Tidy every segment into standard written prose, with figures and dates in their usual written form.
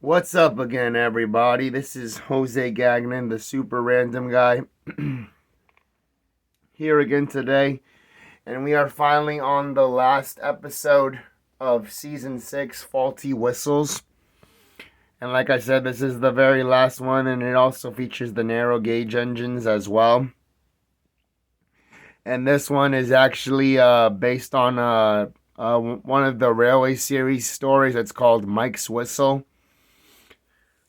What's up again, everybody? This is Jose Gagnon, the super random guy, here again today, and we are finally on the last episode of season 6, Faulty Whistles. And like I said, this is the very last one, and it also features the narrow gauge engines as well. And this one is actually based on one of the Railway series stories. It's called Mike's Whistle.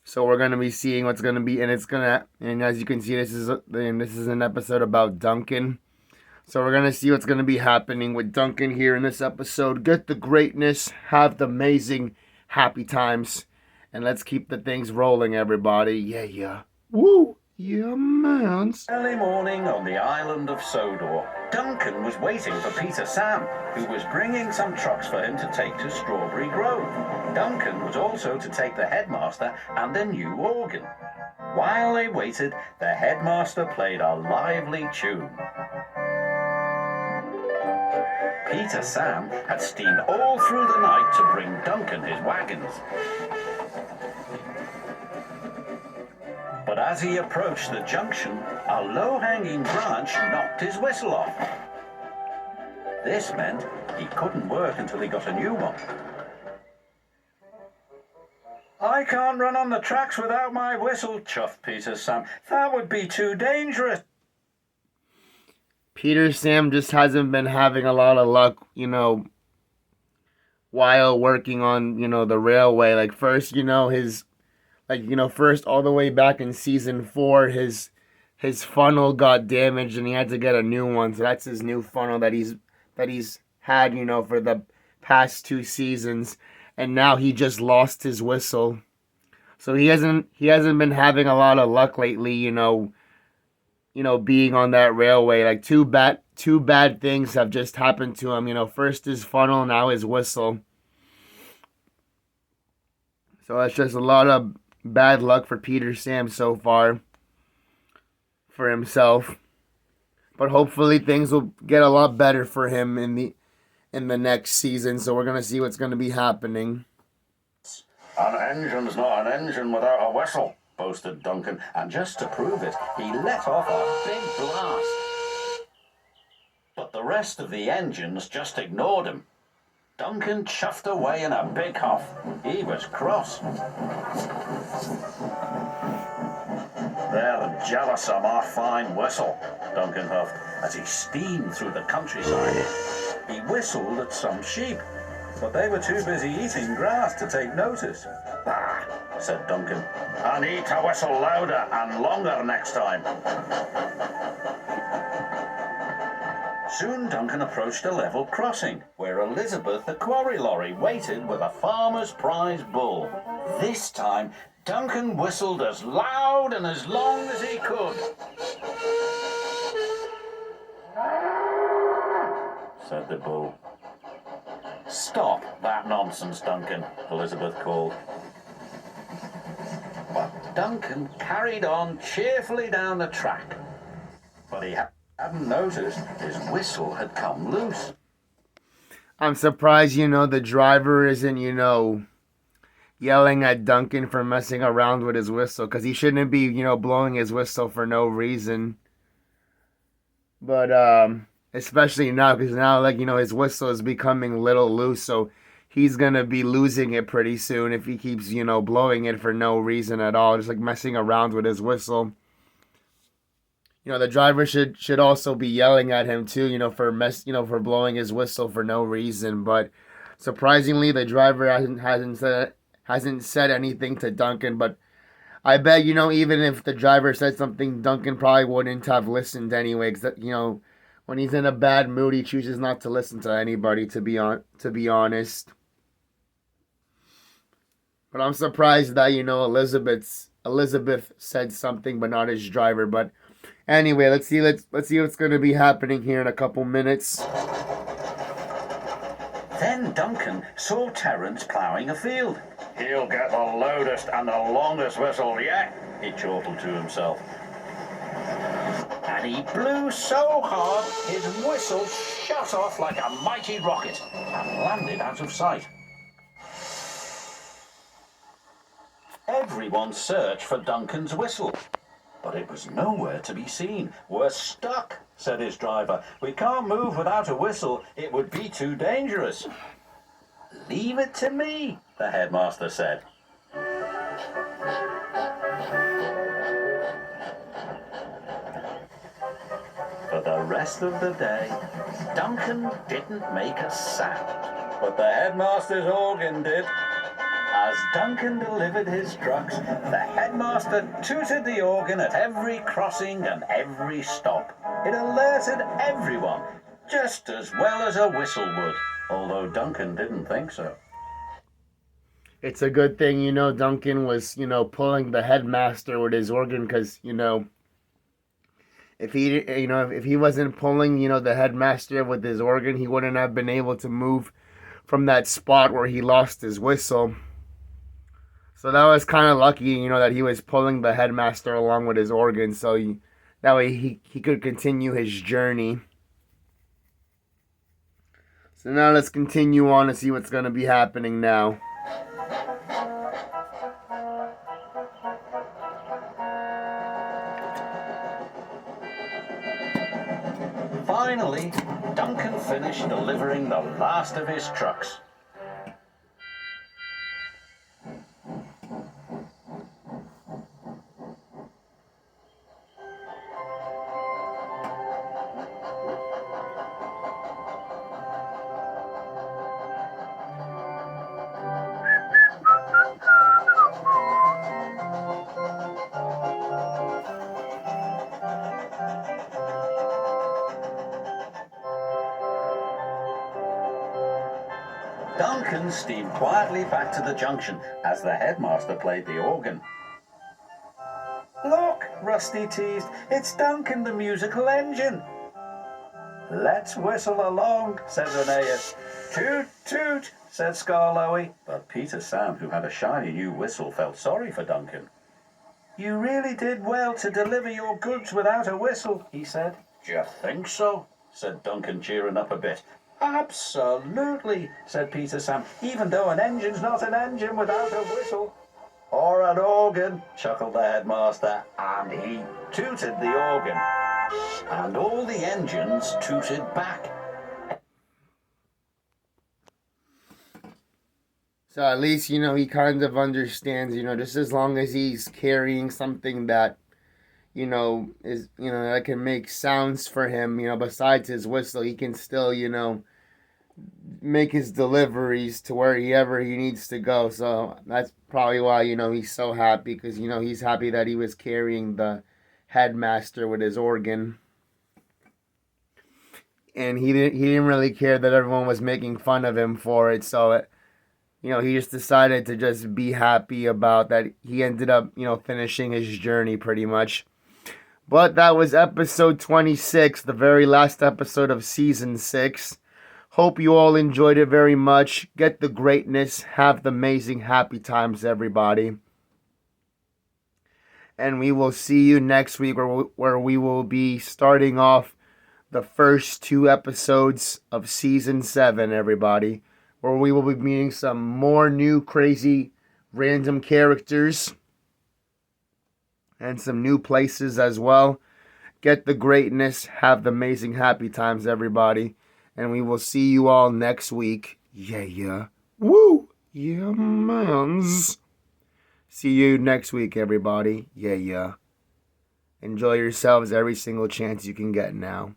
So we're gonna be seeing what's gonna be, and as you can see, this is an episode about Duncan. So we're gonna see what's gonna be happening with Duncan here in this episode. Get the greatness, have the amazing, happy times, and let's keep the things rolling, everybody. Yeah, yeah. Woo, yeah, man. Early morning on the island of Sodor, Duncan was waiting for Peter Sam, who was bringing some trucks for him to take to Strawberry Grove. Duncan was also to take the headmaster and a new organ. While they waited, the headmaster played a lively tune. Peter Sam had steamed all through the night to bring Duncan his wagons. But as he approached the junction, a low-hanging branch knocked his whistle off. This meant he couldn't work until he got a new one. "I can't run on the tracks without my whistle," chuffed Peter Sam. "That would be too dangerous." Peter Sam just hasn't been having a lot of luck, while working on, the railway. Like first, first all the way back in season 4, his funnel got damaged and he had to get a new one. So that's his new funnel that he's had, for the past 2 seasons, and now he just lost his whistle. So he hasn't been having a lot of luck lately, being on that railway. Like two bad things have just happened to him. First his funnel, now his whistle. So that's just a lot of bad luck for Peter Sam so far for himself. But hopefully things will get a lot better for him in the next season. So we're gonna see what's gonna be happening. "An engine's not an engine without a whistle," boasted Duncan, and just to prove it, he let off a big blast. But the rest of the engines just ignored him. Duncan chuffed away in a big huff. He was cross. "They're jealous of my fine whistle," Duncan huffed as he steamed through the countryside. He whistled at some sheep, but they were too busy eating grass to take notice. "Ah," said Duncan, "I need to whistle louder and longer next time." Soon Duncan approached a level crossing, where Elizabeth the quarry lorry waited with a farmer's prize bull. This time, Duncan whistled as loud and as long as he could. Said the bull. "Stop that nonsense, Duncan," Elizabeth called. But Duncan carried on cheerfully down the track. But he hadn't noticed his whistle had come loose. I'm surprised, the driver isn't, yelling at Duncan for messing around with his whistle, because he shouldn't be, blowing his whistle for no reason. But especially now, because now, his whistle is becoming a little loose, so he's gonna be losing it pretty soon if he keeps, blowing it for no reason at all, just like messing around with his whistle. The driver should also be yelling at him too, for blowing his whistle for no reason. But surprisingly, the driver hasn't said anything to Duncan. But I bet, even if the driver said something, Duncan probably wouldn't have listened anyway. Cause when he's in a bad mood, he chooses not to listen to anybody. To be honest. But I'm surprised that Elizabeth said something, but not his driver. But anyway, let's see what's going to be happening here in a couple minutes. Then Duncan saw Terence ploughing a field. "He'll get the loudest and the longest whistle yet," he chortled to himself. And he blew so hard his whistle shot off like a mighty rocket and landed out of sight. Everyone searched for Duncan's whistle, but it was nowhere to be seen. "We're stuck," said his driver. "We can't move without a whistle. It would be too dangerous." "Leave it to me," the headmaster said. For the rest of the day, Duncan didn't make a sound, but the headmaster's organ did. As Duncan delivered his trucks, the headmaster tooted the organ at every crossing and every stop. It alerted everyone, just as well as a whistle would, although Duncan didn't think so. It's a good thing, Duncan was, pulling the headmaster with his organ because, if he wasn't pulling, the headmaster with his organ, he wouldn't have been able to move from that spot where he lost his whistle. So that was kind of lucky, that he was pulling the headmaster along with his organ, so that way he could continue his journey. So now let's continue on and see what's going to be happening now. Finally, Duncan finished delivering the last of his trucks. Duncan steamed quietly back to the junction as the headmaster played the organ. "Look," Rusty teased, "it's Duncan the musical engine." "Let's whistle along," said Rheneas. "Toot, toot," said Skarloey. But Peter Sam, who had a shiny new whistle, felt sorry for Duncan. "You really did well to deliver your goods without a whistle," he said. "D'you think so?" said Duncan, cheering up a bit. "Absolutely," said Peter Sam, "even though an engine's not an engine without a whistle." "Or an organ," chuckled the headmaster, and he tooted the organ. And all the engines tooted back. So at least, he kind of understands, just as long as he's carrying something that, is, that can make sounds for him, besides his whistle, he can still, make his deliveries to wherever he needs to go. So that's probably why, he's so happy because, he's happy that he was carrying the headmaster with his organ. And he didn't really care that everyone was making fun of him for it. So, he just decided to just be happy about that. He ended up, finishing his journey pretty much. But that was episode 26, the very last episode of season 6. Hope you all enjoyed it very much. Get the greatness. Have the amazing happy times, everybody. And we will see you next week where we will be starting off the first 2 episodes of season 7, everybody. Where we will be meeting some more new crazy random characters. And some new places as well. Get the greatness. Have the amazing happy times, everybody. And we will see you all next week. Yeah. Woo! Yeah, mans. See you next week, everybody. Yeah. Enjoy yourselves every single chance you can get now.